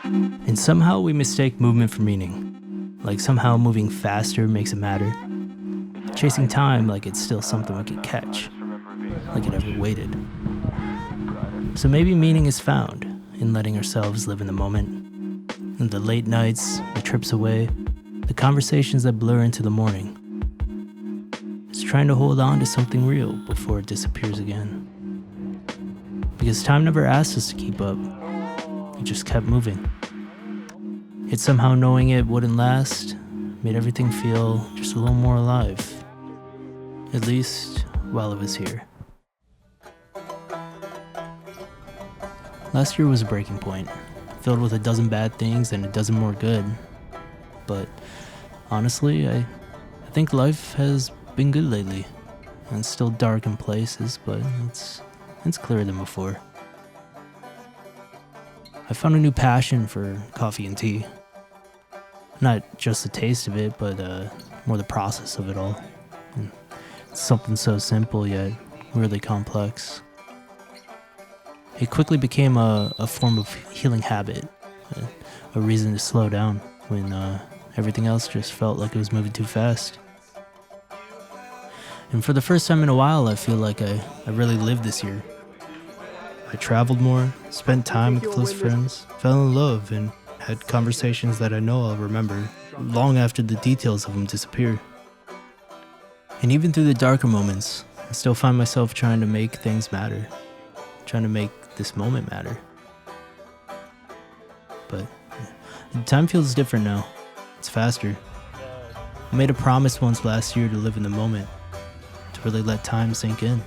And somehow we mistake movement for meaning. Like somehow moving faster makes it matter. Chasing time like it's still something we could catch. Like it ever waited. So maybe meaning is found in letting ourselves live in the moment. In the late nights, the trips away, the conversations that blur into the morning. It's trying to hold on to something real before it disappears again. Because time never asked us to keep up. It just kept moving. Yet somehow knowing it wouldn't last made everything feel just a little more alive. At least while it was here. Last year was a breaking point, filled with a dozen bad things and a dozen more good. But honestly, I think life has been good lately. And it's still dark in places, but it's clearer than before. I found a new passion for coffee and tea. Not just the taste of it, but more the process of it all. And it's something so simple yet really complex. It quickly became a form of healing habit, a reason to slow down when everything else just felt like it was moving too fast. And for the first time in a while, I feel like I really lived this year. I traveled more, spent time with close friends, fell in love, and had conversations that I know I'll remember long after the details of them disappear. And even through the darker moments, I still find myself trying to make things matter, trying to make this moment matter. But time feels different now. It's faster. I made a promise once last year to live in the moment, to really let time sink in.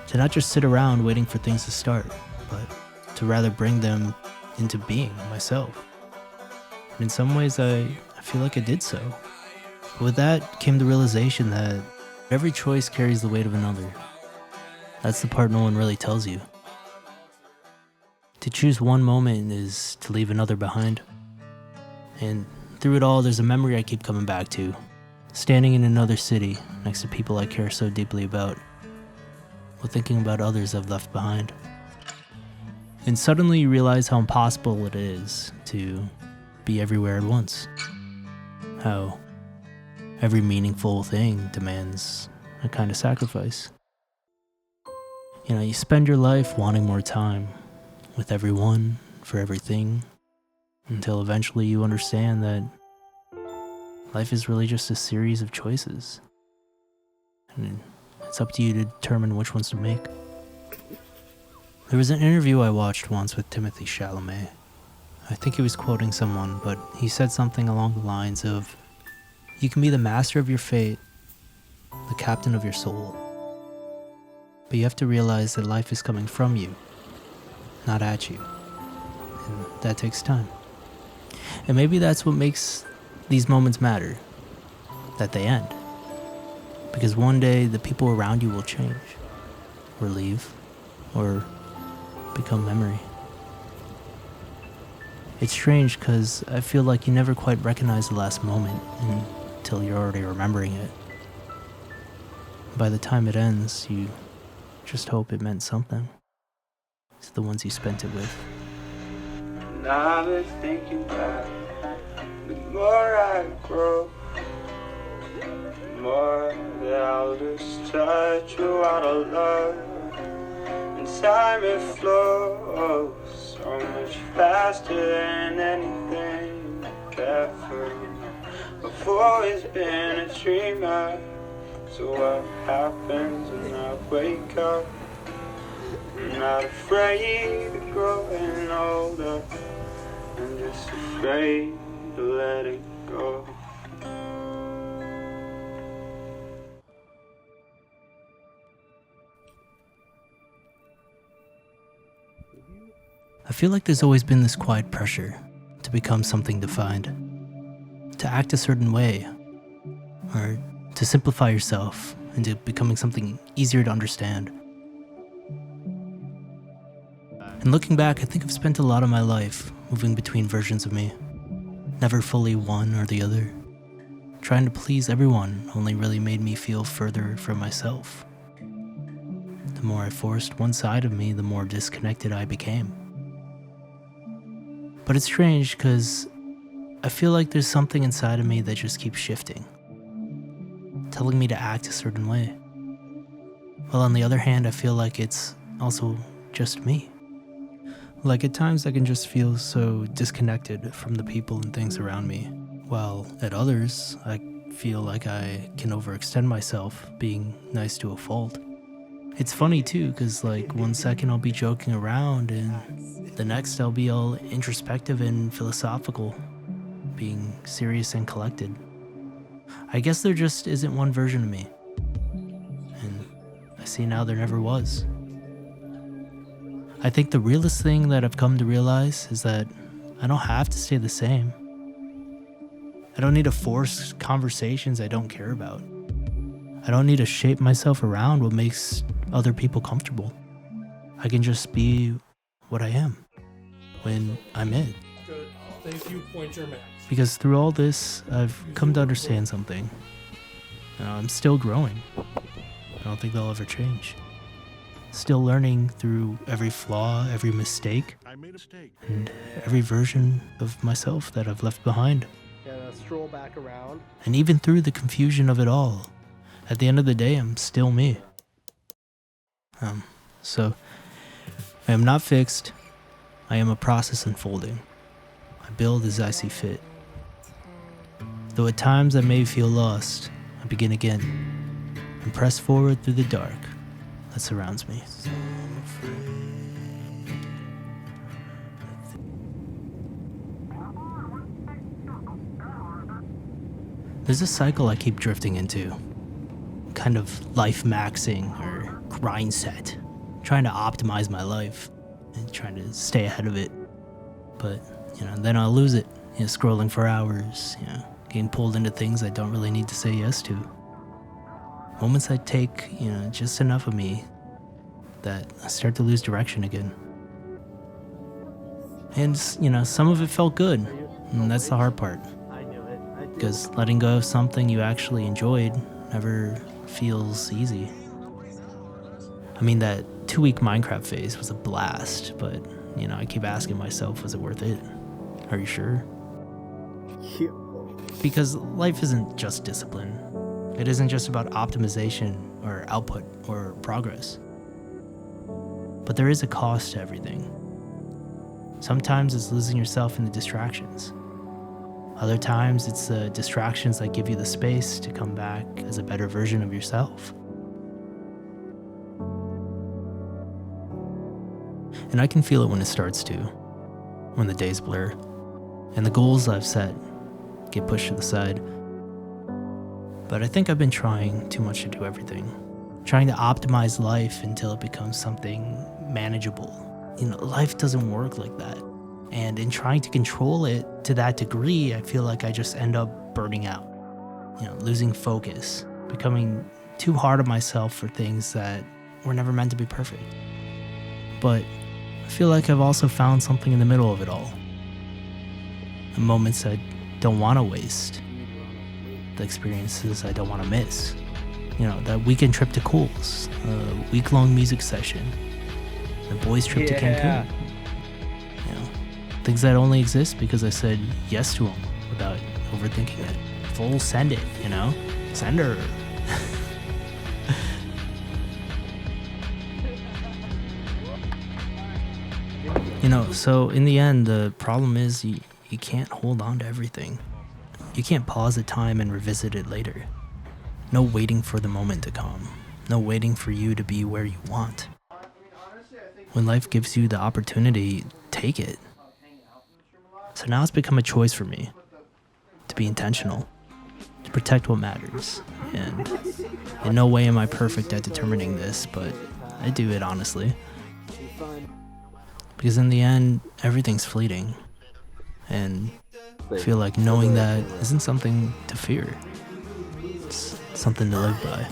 To not just sit around waiting for things to start, but to rather bring them into being myself. And in some ways, I feel like I did so. But with that came the realization that every choice carries the weight of another. That's the part no one really tells you. To choose one moment is to leave another behind. And through it all, there's a memory I keep coming back to. Standing in another city next to people I care so deeply about, while thinking about others I've left behind. And suddenly you realize how impossible it is to be everywhere at once. How every meaningful thing demands a kind of sacrifice. You know, you spend your life wanting more time with everyone, for everything, until eventually you understand that life is really just a series of choices. And it's up to you to determine which ones to make. There was an interview I watched once with Timothy Chalamet. I think he was quoting someone, but he said something along the lines of, "You can be the master of your fate, the captain of your soul. But you have to realize that life is coming from you, not at you. And that takes time." And maybe that's what makes these moments matter, that they end. Because one day the people around you will change, or leave, or become memory. It's strange because I feel like you never quite recognize the last moment until you're already remembering it. By the time it ends, you just hope it meant something to the ones you spent it with. And I've been thinking back, the more I grow, the more that I'll just touch you out of love. And time it flows so much faster than anything ever. I've always been a dreamer, so what happens when I wake up? I'm not afraid of growing older, I'm just afraid to let it go. I feel like there's always been this quiet pressure to become something defined, to act a certain way, or to simplify yourself into becoming something easier to understand. And looking back, I think I've spent a lot of my life moving between versions of me, never fully one or the other. Trying to please everyone only really made me feel further from myself. The more I forced one side of me, the more disconnected I became. But it's strange because I feel like there's something inside of me that just keeps shifting, telling me to act a certain way. While on the other hand, I feel like it's also just me. Like at times I can just feel so disconnected from the people and things around me, while at others I feel like I can overextend myself, being nice to a fault. It's funny too, because like one second I'll be joking around and the next I'll be all introspective and philosophical, being serious and collected. I guess there just isn't one version of me. And I see now there never was. I think the realest thing that I've come to realize is that I don't have to stay the same. I don't need to force conversations I don't care about. I don't need to shape myself around what makes other people comfortable. I can just be what I am when I'm it. Good. Thank you, Pointer Max. Because through all this, I've come to understand something. I'm still growing. I don't think they'll ever change. Still learning through every flaw, every mistake, and every version of myself that I've left behind. And stroll back around. And even through the confusion of it all, at the end of the day, I'm still me. So I am not fixed. I am a process unfolding. I build as I see fit. Though at times I may feel lost, I begin again and press forward through the dark that surrounds me. There's a cycle I keep drifting into, kind of life maxing or grind set, trying to optimize my life and trying to stay ahead of it. But, then I'll lose it, scrolling for hours, getting pulled into things I don't really need to say yes to. Moments that take, just enough of me that I start to lose direction again. And, some of it felt good, and that's the hard part. Because letting go of something you actually enjoyed never feels easy. I mean, that 2-week Minecraft phase was a blast, but, I keep asking myself, was it worth it? Are you sure? Because life isn't just discipline. It isn't just about optimization or output or progress. But there is a cost to everything. Sometimes it's losing yourself in the distractions. Other times it's the distractions that give you the space to come back as a better version of yourself. And I can feel it when it starts to, when the days blur, and the goals I've set get pushed to the side. But I think I've been trying too much to do everything, trying to optimize life until it becomes something manageable. Life doesn't work like that. And in trying to control it to that degree, I feel like I just end up burning out, losing focus, becoming too hard on myself for things that were never meant to be perfect. But I feel like I've also found something in the middle of it all. The moments I don't want to waste, the experiences I don't want to miss. That weekend trip to Cool's, a week-long music session, the boys' trip to Cancun. Things that only exist because I said yes to them without overthinking it. Full send it, Send her. So in the end, the problem is you can't hold on to everything. You can't pause a time and revisit it later. No waiting for the moment to come. No waiting for you to be where you want. When life gives you the opportunity, take it. So now it's become a choice for me to be intentional, to protect what matters. And in no way am I perfect at determining this, but I do it honestly. Because in the end, everything's fleeting. And I feel like knowing that isn't something to fear. It's something to live by.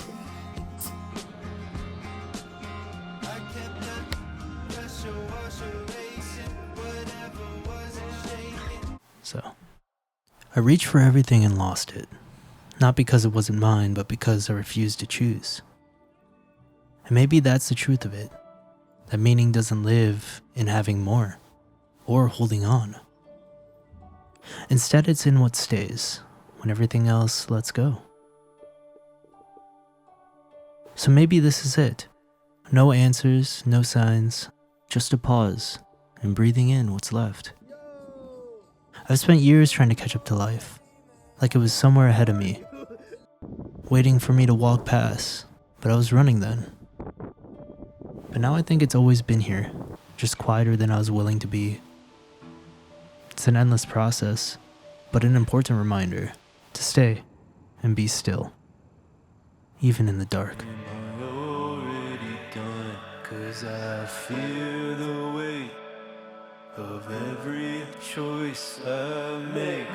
So, I reached for everything and lost it. Not because it wasn't mine, but because I refused to choose. And maybe that's the truth of it. That meaning doesn't live in having more or holding on, Instead, it's in what stays, when everything else lets go. So maybe this is it. No answers, no signs, just a pause, and breathing in what's left. I've spent years trying to catch up to life, like it was somewhere ahead of me, waiting for me to walk past, but I was running then. But now I think it's always been here, just quieter than I was willing to be. It's an endless process, but an important reminder to stay and be still, even in the dark. Am I already done? 'Cause I fear the weight of every choice I make.